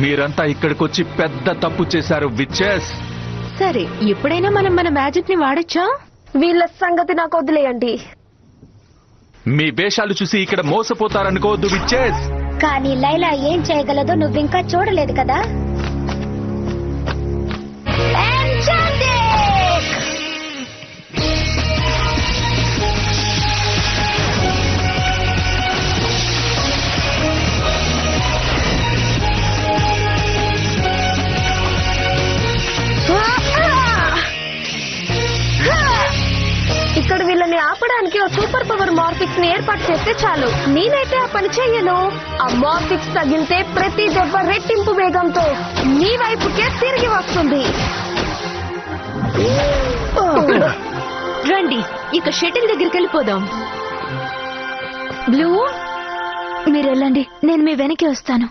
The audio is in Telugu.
మీరంతా ఇక్కడికొచ్చి పెద్ద తప్పు చేశారు విచ్చెస్. సరే, ఎప్పుడైనా మనం మన మ్యాజిక్ ని వాడొచ్చా? వీళ్ళ సంగతి నాకు వదిలేయండి. మీ వేషాలు చూసి ఇక్కడ మోసపోతారనుకోవద్దు విచ్చెస్. కానీ లైలా ఏం చేయగలదో నువ్వింకా చూడలేదు కదా. ఇక్కడ వీళ్ళని ఆపడానికి ఓ సూపర్ పవర్ మార్ఫిక్స్ ని ఏర్పాటు చేస్తే చాలు. నేనైతే ఆ పని చెయ్యను. ఆ మార్ఫిక్స్ తగిలితే ప్రతి దెబ్బ రెట్టింపు వేగంతో నీ వైపుకే తిరిగి వస్తుంది. రండి, ఇక షటిల్ దగ్గరికి వెళ్ళిపోదాం. బ్లూ, మీరు వెళ్ళండి, నేను మీ వెనక్కి వస్తాను.